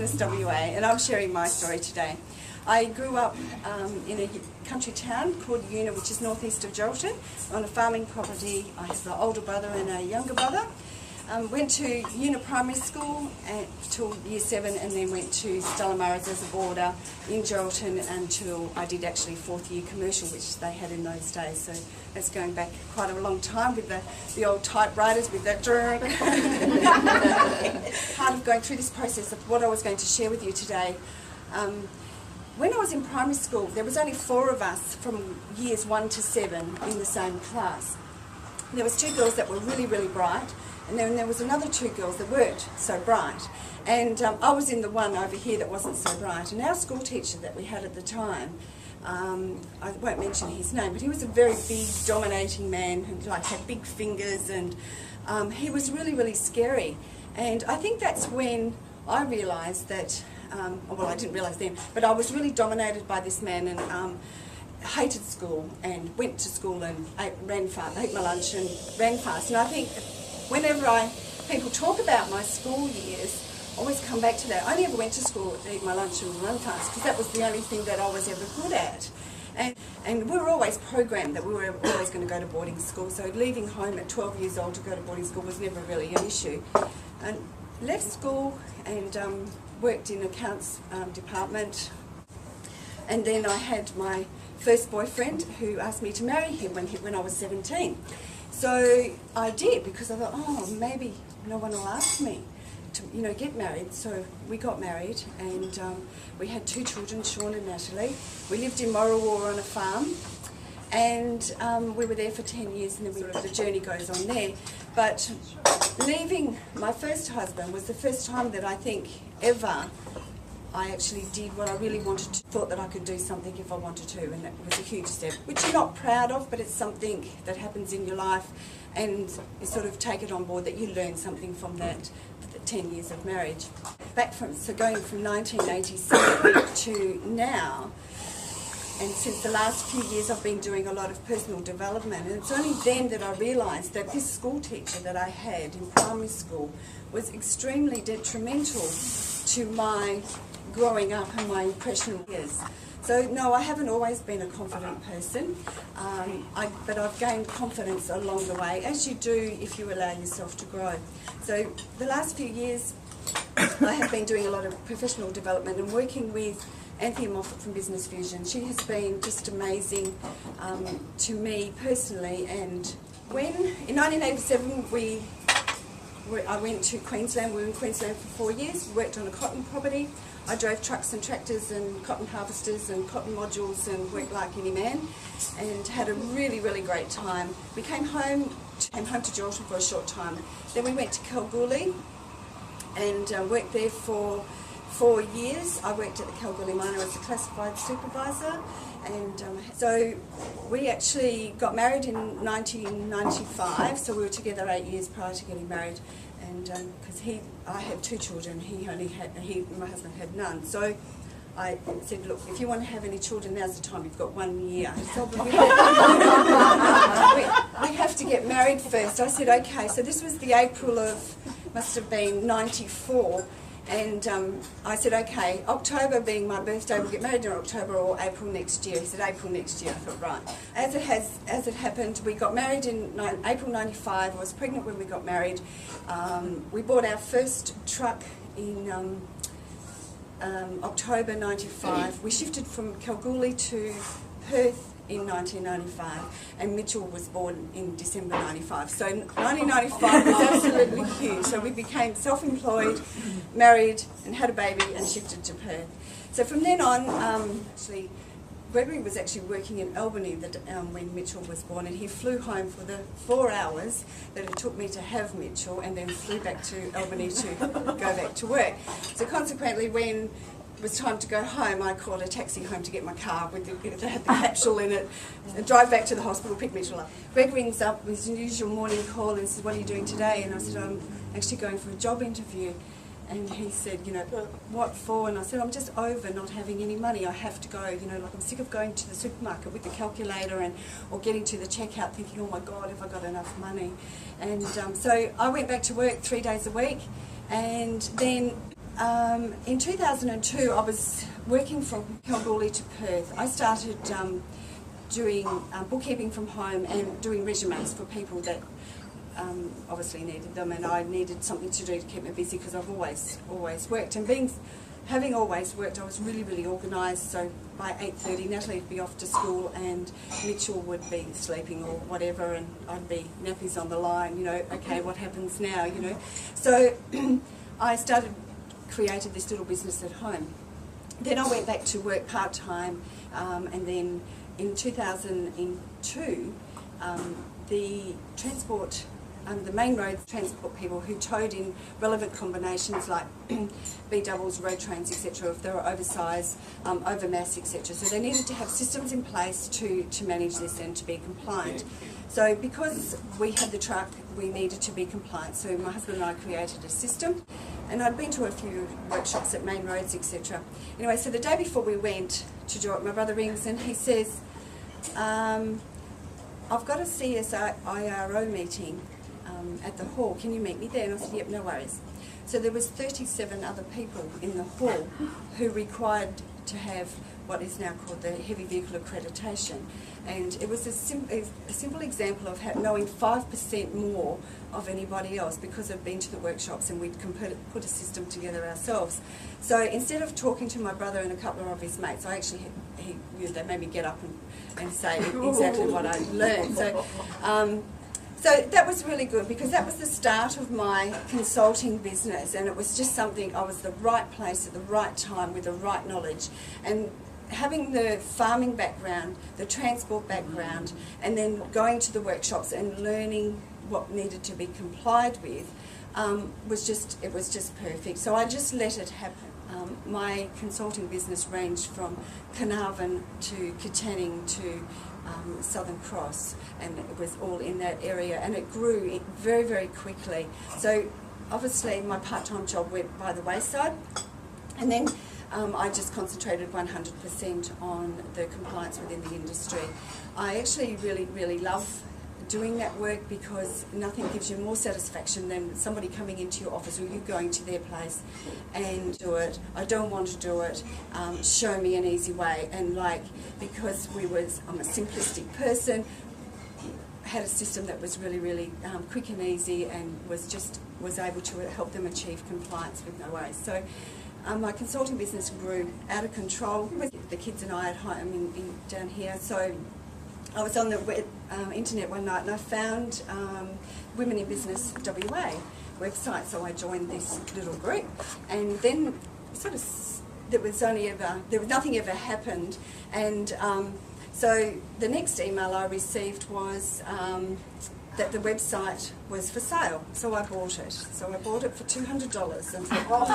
Business WA, and I'm sharing my story today. I grew up in a country town called Una, which is northeast of Geraldton, on a farming property. I have an older brother and a younger brother. Went to Una Primary School until year 7, and then went to Stella Maris as a boarder in Geraldton until I did actually 4th year commercial, which they had in those days. So that's going back quite a long time with the old typewriters with that part of going through this process of what I was going to share with you today. When I was in primary school, there was only 4 of us from years 1 to 7 in the same class. There was 2 girls that were really, really bright, and then there was another 2 girls that weren't so bright. And I was in the one over here that wasn't so bright. And our school teacher that we had at the time, I won't mention his name, but he was a very big, dominating man who had big fingers, and he was really, really scary. And I think that's when I realised that, well, I didn't realise then, but I was really dominated by this man, and hated school, and went to school and ate my lunch and ran fast. And I think whenever people talk about my school years, I always come back to that. I only ever went to school to eat my lunch and run fast, because that was the only thing that I was ever good at. And we were always programmed that we were always going to go to boarding school, so leaving home at 12 years old to go to boarding school was never really an issue. And left school and worked in accounts department, and then I had my first boyfriend who asked me to marry him when I was 17. So I did, because I thought, oh, maybe no one will ask me to, get married. So we got married, and we had 2 children, Sean and Natalie. We lived in Rowe on a farm, and we were there for 10 years, and then the journey goes on there. But leaving my first husband was the first time that I think ever I actually did what I really wanted to, thought that I could do something if I wanted to, and that was a huge step, which you're not proud of, but it's something that happens in your life, and you sort of take it on board that you learn something from that 10 years of marriage. So going from 1987 to now, and since the last few years I've been doing a lot of personal development, and it's only then that I realised that this school teacher that I had in primary school was extremely detrimental to my growing up and my impressionable years. So no, I haven't always been a confident person, but I've gained confidence along the way, as you do if you allow yourself to grow. So the last few years I have been doing a lot of professional development and working with Anthea Moffat from Business Fusion. She has been just amazing to me personally. And when, in 1987, I went to Queensland. We were in Queensland for 4 years, worked on a cotton property. I drove trucks and tractors and cotton harvesters and cotton modules and worked like any man, and had a really, really great time. We came home to Geraldton for a short time. Then we went to Kalgoorlie and worked there for 4 years. I worked at the Kalgoorlie mine as a classified supervisor, and so we actually got married in 1995, so we were together 8 years prior to getting married. And because I had 2 children, my husband had none. So I said, look, if you want to have any children, now's the time. You've got 1 year. So we have to get married first. I said, okay. So this was the April of, must have been 94. And I said, okay, October being my birthday, we'll get married in October or April next year. He said, April next year. I thought, right. As it happened, we got married in April 95. I was pregnant when we got married. We bought our first truck in October 95. We shifted from Kalgoorlie to Perth in 1995, and Mitchell was born in December 95. So 1995 was absolutely huge. So we became self-employed, married, and had a baby, and shifted to Perth. So from then on, actually, Gregory was actually working in Albany when Mitchell was born, and he flew home for the 4 hours that it took me to have Mitchell, and then flew back to Albany to go back to work. So consequently, when it was time to go home, I called a taxi home to get my car that had the capsule in it, and drive back to the hospital, pick Mitchell up. Greg rings up with his usual morning call and says, what are you doing today? And I said, I'm actually going for a job interview. And he said, what for? And I said, I'm just over not having any money. I have to go, I'm sick of going to the supermarket with the calculator or getting to the checkout thinking, oh my God, have I got enough money? And so I went back to work 3 days a week, and then In 2002, I was working from Kalgoorlie to Perth. I started doing bookkeeping from home and doing resumes for people that obviously needed them, and I needed something to do to keep me busy because I've always worked. And having always worked, I was really organised. So by 8:30, Natalie would be off to school and Mitchell would be sleeping or whatever, and I'd be nappies on the line. You know, okay, what happens now? You know, so I created this little business at home. Then I went back to work part-time, and then in 2002, the main road transport people who towed in relevant combinations like B-doubles, road trains, etc., if they were oversized, overmass, etc. So they needed to have systems in place to manage this and to be compliant. So because we had the truck, we needed to be compliant. So my husband and I created a system, and I'd been to a few workshops at main roads, etc. Anyway, so the day before we went to do it, my brother rings and he says, I've got a CSIRO meeting at the hall. Can you meet me there? And I said, yep, no worries. So there was 37 other people in the hall who required to have what is now called the heavy vehicle accreditation. And it was a simple example of knowing 5% more of anybody else because I'd been to the workshops and we'd put a system together ourselves. So instead of talking to my brother and a couple of his mates, they made me get up and say exactly what I learned. So that was really good because that was the start of my consulting business, and it was just something, I was the right place at the right time with the right knowledge. And having the farming background, the transport background, and then going to the workshops and learning what needed to be complied with was just perfect. So I just let it happen. My consulting business ranged from Carnarvon to Katanning to Southern Cross, and it was all in that area, and it grew very, very quickly. So obviously my part-time job went by the wayside, and then I just concentrated 100% on the compliance within the industry. I actually really, really love doing that work because nothing gives you more satisfaction than somebody coming into your office or you going to their place and do it. I don't want to do it. Show me an easy way. And because I'm a simplistic person, had a system that was really, really quick and easy, and was able to help them achieve compliance with no worries. So my consulting business grew out of control with the kids and I at home down here. So I was on the internet one night and I found Women in Business WA website, so I joined this little group, and then there was nothing ever happened, and so the next email I received was that the website was for sale, so I bought it. So I bought it for $200 and thought,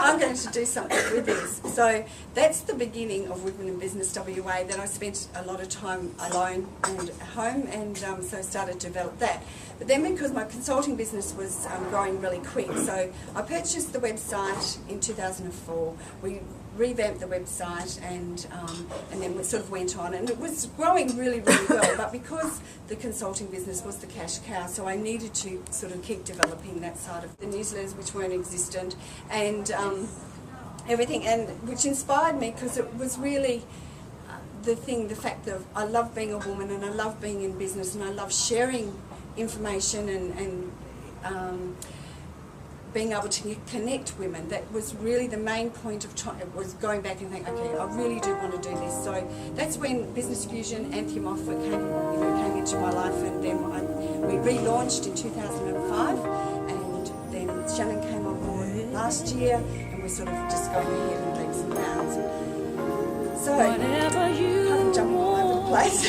I'm going to do something with this. So that's the beginning of Women in Business WA. Then I spent a lot of time alone and at home, and so I started to develop that. But then because my consulting business was growing really quick, so I purchased the website in 2004. We revamped the website, and then we sort of went on, and it was growing really, really well, but because the consulting business was the cash cow, so I needed to sort of keep developing that side of the newsletters, which weren't existent, and everything, and which inspired me because it was really the fact that I love being a woman, and I love being in business, and I love sharing information and being able to connect women. That was really the main point of was going back and thinking, okay, I really do want to do this. So that's when Business Fusion, Anthem Offer came into my life, and then we relaunched in 2005, and then Shannon came on board last year, and we're sort of just going ahead in leaps and bounds. So, kind of jumping all over the place.